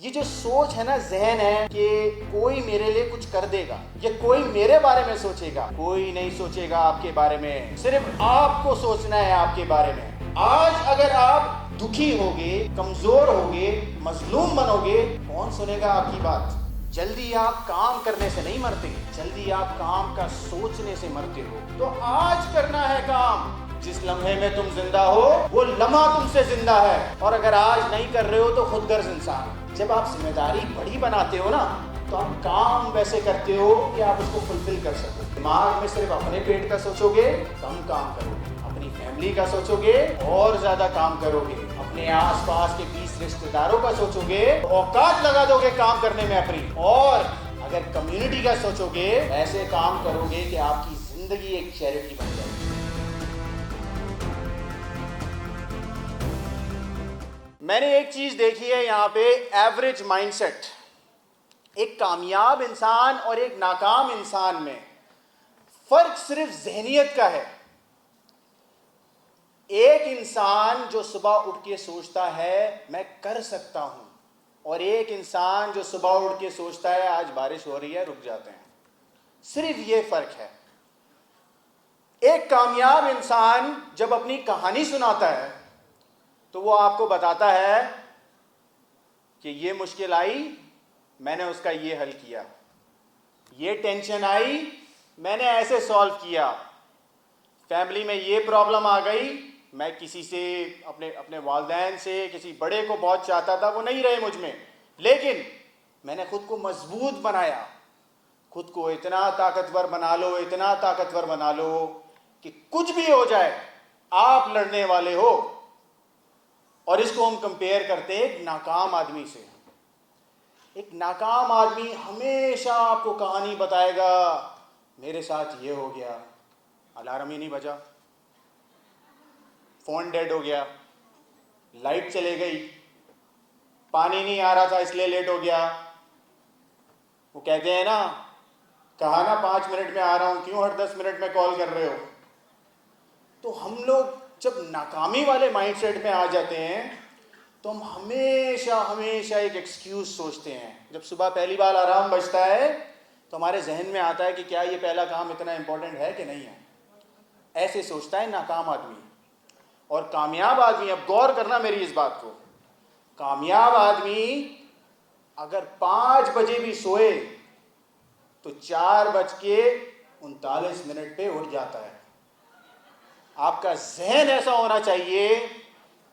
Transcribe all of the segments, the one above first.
ये जो सोच है ना, जहन है कि कोई मेरे लिए कुछ कर देगा या कोई मेरे बारे में सोचेगा, कोई नहीं सोचेगा आपके बारे में, सिर्फ आपको सोचना है आपके बारे में। आज अगर आप दुखी होगे, कमजोर होगे, मजलूम बनोगे, कौन सुनेगा आपकी बात? जल्दी आप काम करने से नहीं मरते, जल्दी आप काम का सोचने से मरते हो। तो आज करना है काम। जिस लम्हे में तुम जिंदा हो वो लम्हा तुमसे जिंदा है, और अगर आज नहीं कर रहे हो तो खुदगर्ज इंसान। जब आप जिम्मेदारी बड़ी बनाते हो ना, तो आप काम वैसे करते हो कि आप उसको फुलफिल कर सको। दिमाग में सिर्फ अपने पेट का सोचोगे, कम काम करोगे। अपनी फैमिली का सोचोगे, और ज्यादा काम करोगे। अपने आसपास के 20 रिश्तेदारों का सोचोगे, औकात लगा दोगे काम करने में अपनी। और अगर कम्युनिटी का सोचोगे, ऐसे काम करोगे कि आपकी जिंदगी एक चैरिटी बन जाएगी। मैंने एक चीज देखी है यहाँ पे, एवरेज माइंडसेट। एक कामयाब इंसान और एक नाकाम इंसान में फर्क सिर्फ जहनियत का है। एक इंसान जो सुबह उठ के सोचता है मैं कर सकता हूं, और एक इंसान जो सुबह उठ के सोचता है आज बारिश हो रही है रुक जाते हैं। सिर्फ ये फर्क है। एक कामयाब इंसान जब अपनी कहानी सुनाता है तो वो आपको बताता है कि ये मुश्किल आई, मैंने उसका ये हल किया, ये टेंशन आई, मैंने ऐसे सॉल्व किया, फैमिली में ये प्रॉब्लम आ गई, मैं किसी से अपने वालिदैन से किसी बड़े को बहुत चाहता था, वो नहीं रहे मुझ में, लेकिन मैंने खुद को मजबूत बनाया। खुद को इतना ताकतवर बना लो, इतना ताकतवर बना लो कि कुछ भी हो जाए आप लड़ने वाले हो। और इसको हम कंपेयर करते हैं एक नाकाम आदमी से। एक नाकाम आदमी हमेशा आपको कहानी बताएगा, मेरे साथ ये हो गया, अलार्म ही नहीं बजा, फोन डेड हो गया, लाइट चले गई, पानी नहीं आ रहा था इसलिए लेट हो गया। वो कहते हैं ना, कहा ना 5 मिनट में आ रहा हूं, क्यों हर 10 मिनट में कॉल कर रहे हो? तो हम लोग जब नाकामी वाले माइंडसेट में आ जाते हैं तो हम हमेशा हमेशा एक एक्सक्यूज सोचते हैं। जब सुबह पहली बार अलार्म बजता है तो हमारे जहन में आता है कि क्या ये पहला काम इतना इंपॉर्टेंट है कि नहीं है। ऐसे सोचता है नाकाम आदमी। और कामयाब आदमी, अब गौर करना मेरी इस बात को, कामयाब आदमी अगर 5 बजे भी सोए तो 4:39 पे उठ जाता है। आपका जहन ऐसा होना चाहिए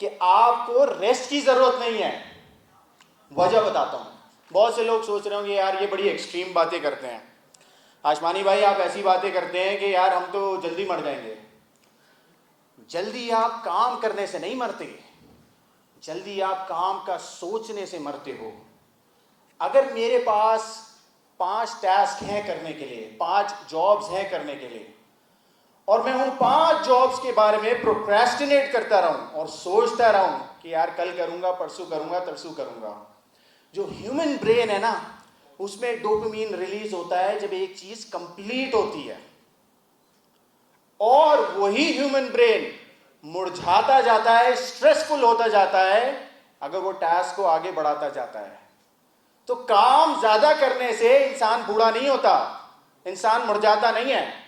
कि आपको रेस्ट की जरूरत नहीं है। वजह बताता हूं। बहुत से लोग सोच रहे होंगे यार ये बड़ी एक्सट्रीम बातें करते हैं, आशमानी भाई आप ऐसी बातें करते हैं कि यार हम तो जल्दी मर जाएंगे। जल्दी आप काम करने से नहीं मरते, जल्दी आप काम का सोचने से मरते हो। अगर मेरे पास 5 टास्क हैं करने के लिए, 5 जॉब्स हैं करने के लिए, और मैं उन 5 जॉब्स के बारे में प्रोक्रेस्टिनेट करता रहूं और सोचता रहूं कि यार कल करूंगा, परसों करूंगा, तरसों करूंगा, जो ह्यूमन ब्रेन है ना, उसमें डोपामिन रिलीज होता है जब एक चीज कंप्लीट होती है। और वही ह्यूमन ब्रेन मुरझाता जाता है, स्ट्रेसफुल होता जाता है अगर वो टास्क को आगे बढ़ाता जाता है। तो काम ज्यादा करने से इंसान बूढ़ा नहीं होता, इंसान मुरझाता नहीं है।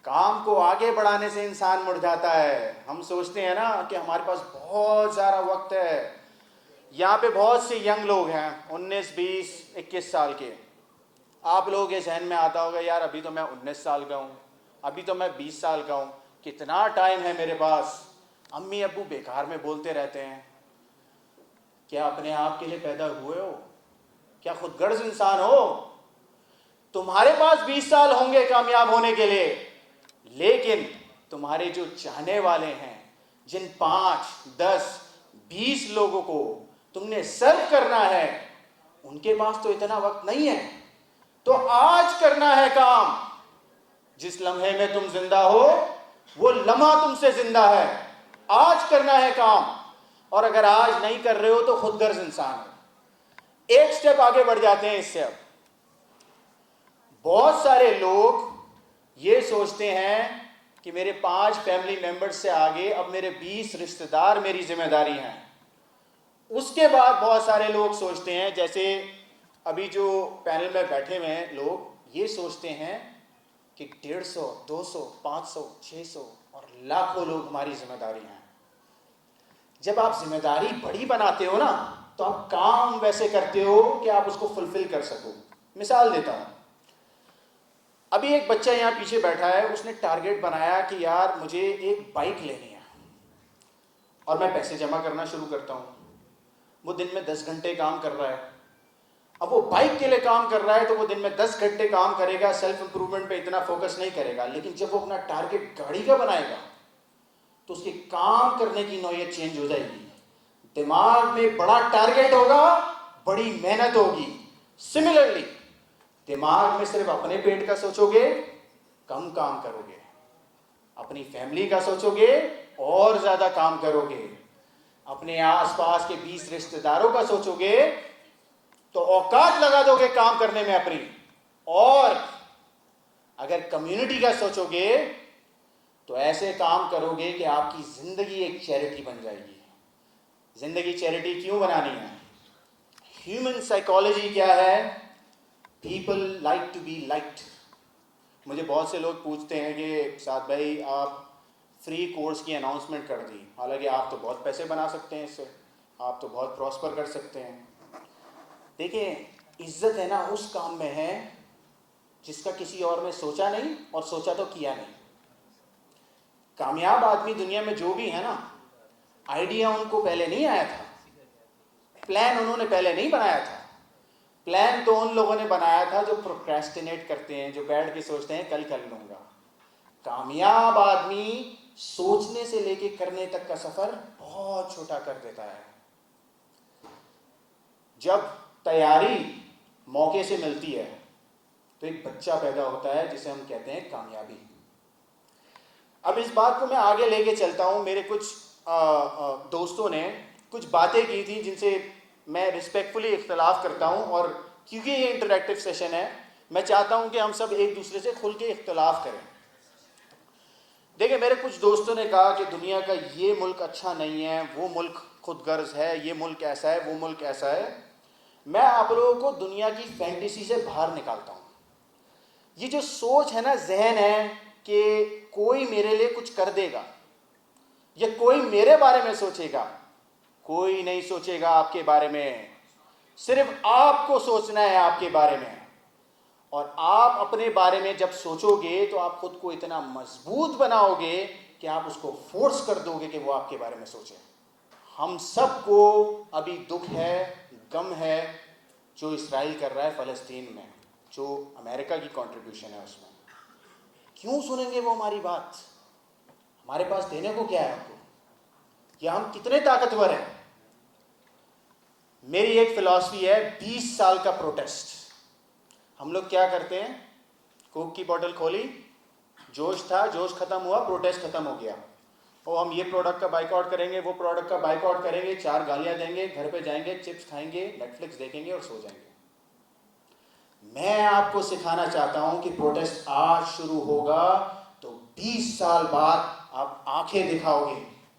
काम को आगे बढ़ाने से इंसान मुरझाता है। हम सोचते हैं ना कि हमारे पास बहुत सारा वक्त है। यहाँ पे बहुत से यंग लोग हैं, 19, 20, 21 साल के। आप लोगों के जहन में आता होगा यार अभी तो मैं 19 साल का हूँ, अभी तो मैं 20 साल का हूँ, कितना टाइम है मेरे पास। अम्मी अब्बू बेकार में बोलते रहते हैं। क्या अपने आप के लिए पैदा हुए हो? क्या खुदगर्ज इंसान हो? तुम्हारे पास 20 साल होंगे कामयाब होने के लिए, लेकिन तुम्हारे जो चाहने वाले हैं, जिन 5, 10, 20 लोगों को तुमने सर्व करना है, उनके पास तो इतना वक्त नहीं है। तो आज करना है काम। जिस लम्हे में तुम जिंदा हो वो लम्हा तुमसे जिंदा है। आज करना है काम, और अगर आज नहीं कर रहे हो तो खुदगर्ज इंसान हो। एक स्टेप आगे बढ़ जाते हैं इससे। अब बहुत सारे लोग ये सोचते हैं कि मेरे 5 फैमिली मेंबर्स से आगे अब मेरे 20 रिश्तेदार मेरी जिम्मेदारी हैं। उसके बाद बहुत सारे लोग सोचते हैं, जैसे अभी जो पैनल में बैठे हुए हैं लोग, ये सोचते हैं कि 150, 200, 500, 600 और लाखों लोग हमारी जिम्मेदारी हैं। जब आप जिम्मेदारी बड़ी बनाते हो ना, तो आप काम वैसे करते हो कि आप उसको फुलफिल कर सको। मिसाल देता हूं, अभी एक बच्चा यहां पीछे बैठा है, उसने टारगेट बनाया कि यार मुझे एक बाइक लेनी है, और मैं पैसे जमा करना शुरू करता हूं। वो दिन में 10 घंटे काम कर रहा है। अब वो बाइक के लिए काम कर रहा है तो वो दिन में 10 घंटे काम करेगा, सेल्फ इंप्रूवमेंट पे इतना फोकस नहीं करेगा। लेकिन जब वो अपना टारगेट गाड़ी का बनाएगा तो उसके काम करने की नौयत चेंज हो जाएगी। दिमाग में बड़ा टारगेट होगा, बड़ी मेहनत होगी। सिमिलरली दिमाग में सिर्फ अपने पेट का सोचोगे, कम काम करोगे। अपनी फैमिली का सोचोगे, और ज्यादा काम करोगे। अपने आसपास के 20 रिश्तेदारों का सोचोगे तो औकात लगा दोगे काम करने में अपनी। और अगर कम्युनिटी का सोचोगे तो ऐसे काम करोगे कि आपकी जिंदगी एक चैरिटी बन जाएगी। जिंदगी चैरिटी क्यों बनानी है? ह्यूमन साइकोलॉजी क्या है? People like to be liked. मुझे बहुत से लोग पूछते हैं कि साथ भाई आप फ्री कोर्स की अनाउंसमेंट कर दी, हालांकि आप तो बहुत पैसे बना सकते हैं इससे, आप तो बहुत प्रॉस्पर कर सकते हैं। देखिए, इज्जत है ना उस काम में है जिसका किसी और ने सोचा नहीं, और सोचा तो किया नहीं। कामयाब आदमी दुनिया में जो भी है ना, आइडिया उनको पहले नहीं आया था, प्लान उन्होंने पहले नहीं बनाया था। प्लान तो उन लोगों ने बनाया था जो प्रोक्रेस्टिनेट करते हैं, जो बैठ के सोचते हैं कल कर लूंगा। कामयाब आदमी सोचने से लेके करने तक का सफर बहुत छोटा कर देता है। जब तैयारी मौके से मिलती है तो एक बच्चा पैदा होता है जिसे हम कहते हैं कामयाबी। अब इस बात को मैं आगे लेके चलता हूं। मेरे कुछ दोस्तों ने कुछ बातें की थी जिनसे मैं रिस्पेक्टफुली इख्तलाफ करता हूं, और क्योंकि ये इंटरैक्टिव सेशन है, मैं चाहता हूं कि हम सब एक दूसरे से खुल के इख्तलाफ करें। देखिए, मेरे कुछ दोस्तों ने कहा कि दुनिया का ये मुल्क अच्छा नहीं है, वो मुल्क खुदगर्ज है, ये मुल्क ऐसा है, वो मुल्क ऐसा है। मैं आप लोगों को दुनिया की फैंटेसी से बाहर निकालता हूं। ये जो सोच है ना, जहन है कि कोई मेरे लिए कुछ कर देगा या कोई मेरे बारे में सोचेगा, कोई नहीं सोचेगा आपके बारे में। सिर्फ आपको सोचना है आपके बारे में। और आप अपने बारे में जब सोचोगे तो आप खुद को इतना मजबूत बनाओगे कि आप उसको फोर्स कर दोगे कि वो आपके बारे में सोचे। हम सबको अभी दुख है, गम है जो इसराइल कर रहा है फ़लस्तीन में, जो अमेरिका की कंट्रीब्यूशन है उसमें। क्यों सुनेंगे वो हमारी बात? हमारे पास देने को क्या है आपको? या हम कितने ताकतवर हैं? मेरी एक फिलॉसफी है 20 साल का प्रोटेस्ट। हम लोग क्या करते हैं? कोक की बोतल खोली, जोश था, जोश खत्म हुआ, प्रोटेस्ट खत्म हो गया। और हम ये प्रोडक्ट का बाइकआउट करेंगे, वो प्रोडक्ट का बाइकआउट करेंगे, 4 गालियां देंगे, घर पे जाएंगे, चिप्स खाएंगे, नेटफ्लिक्स देखेंगे और सो जाएंगे। मैं आपको सिखाना चाहता हूं कि प्रोटेस्ट आज शुरू होगा तो 20 साल बाद आप आंखें दिखाओगे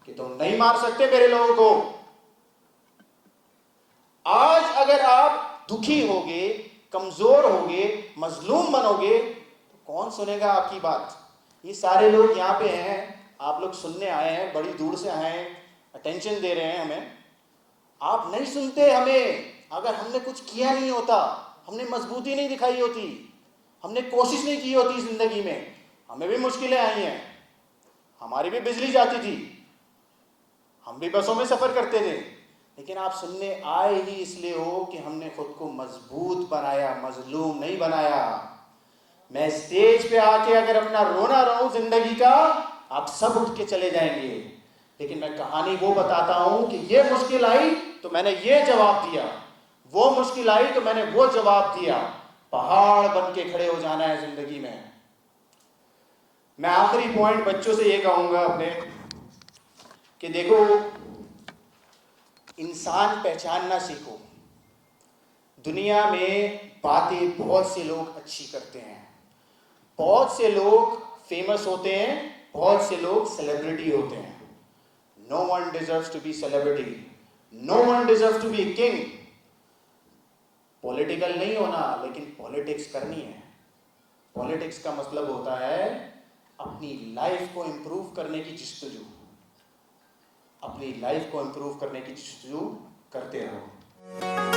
कि तुम नहीं मार सकते मेरे लोगों को। आज अगर आप दुखी होगे, कमजोर होगे, मजलूम बनोगे तो कौन सुनेगा आपकी बात? ये सारे लोग यहाँ पे हैं, आप लोग सुनने आए हैं, बड़ी दूर से आए हैं, अटेंशन दे रहे हैं हमें। आप नहीं सुनते हमें। अगर हमने कुछ किया नहीं होता, हमने मजबूती नहीं दिखाई होती, हमने कोशिश नहीं की होती जिंदगी में, हमें भी मुश्किलें आई हैं, हमारी भी बिजली जाती थी, हम भी बसों में सफर करते थे, लेकिन आप सुनने आए ही इसलिए हो कि हमने खुद को मजबूत बनाया, मजलूम नहीं बनाया। मैं स्टेज पे आके अगर अपना रोना रहूं जिंदगी का, आप सब उठ के चले जाएंगे, लेकिन मैं कहानी वो बताता हूं कि ये मुश्किल आई तो मैंने ये जवाब दिया, वो मुश्किल आई तो मैंने वो जवाब दिया। पहाड़ बन के खड़े हो जाना है जिंदगी में। मैं आखिरी पॉइंट बच्चों से ये कहूंगा अपने कि देखो, इंसान पहचानना सीखो। दुनिया में बातें बहुत से लोग अच्छी करते हैं, बहुत से लोग फेमस होते हैं, बहुत से लोग सेलिब्रिटी होते हैं। No one deserves to be celebrity, no one deserve to be king. Political नहीं होना, लेकिन पॉलिटिक्स करनी है। पॉलिटिक्स का मतलब होता है अपनी लाइफ को इंप्रूव करने की जस्तजू, अपनी लाइफ को इंप्रूव करने की जस्तजू करते रहो।